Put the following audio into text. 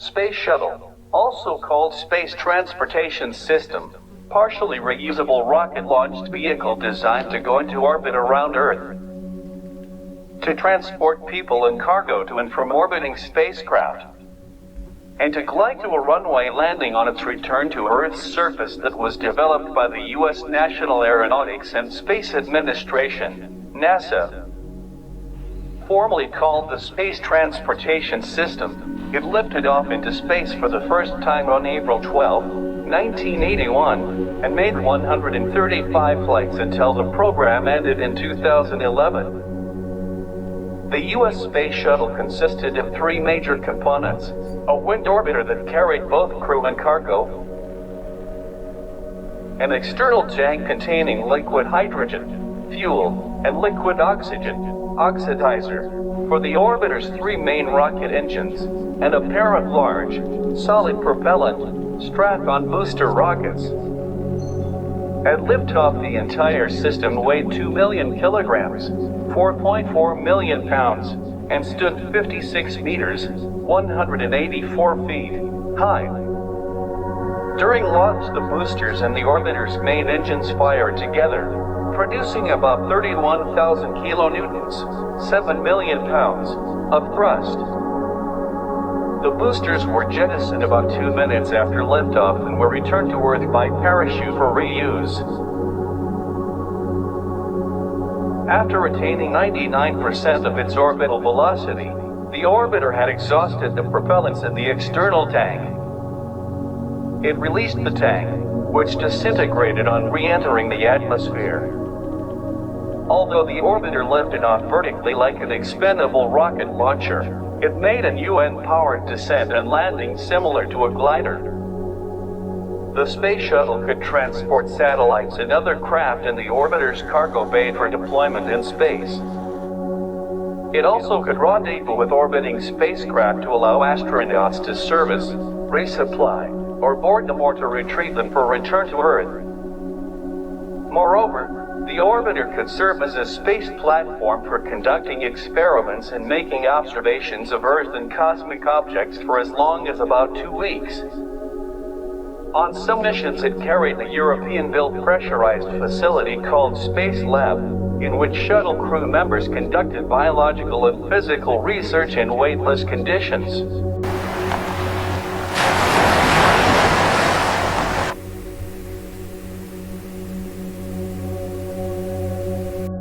Space Shuttle, also called Space Transportation System, partially reusable rocket-launched vehicle designed to go into orbit around Earth, to transport people and cargo to and from orbiting spacecraft, and to glide to a runway landing on its return to Earth's surface that was developed by the U.S. National Aeronautics and Space Administration, NASA. Formerly called the Space Transportation System, it lifted off into space for the first time on April 12, 1981, and made 135 flights until the program ended in 2011. The U.S. Space Shuttle consisted of three major components: a wind orbiter that carried both crew and cargo, an external tank containing liquid hydrogen, fuel, and liquid oxygen, oxidizer, for the orbiter's three main rocket engines, and a pair of large, solid propellant, strap-on booster rockets. At liftoff, the entire system weighed 2 million kilograms, 4.4 million pounds, and stood 56 meters, 184 feet, high. During launch, the boosters and the orbiter's main engines fired together, producing about 31,000 kilonewtons, 7 million pounds, of thrust. The boosters were jettisoned about 2 minutes after liftoff and were returned to Earth by parachute for reuse. After retaining 99% of its orbital velocity, the orbiter had exhausted the propellants in the external tank. It released the tank, which disintegrated on re-entering the atmosphere. Although the orbiter lifted off vertically like an expendable rocket launcher, it made an UN-powered descent and landing similar to a glider. The Space Shuttle could transport satellites and other craft in the orbiter's cargo bay for deployment in space. It also could rendezvous with orbiting spacecraft to allow astronauts to service, resupply, or board them or to retrieve them for return to Earth. Moreover, the orbiter could serve as a space platform for conducting experiments and making observations of Earth and cosmic objects for as long as about 2 weeks. On some missions, it carried a European-built pressurized facility called Space Lab, in which shuttle crew members conducted biological and physical research in weightless conditions.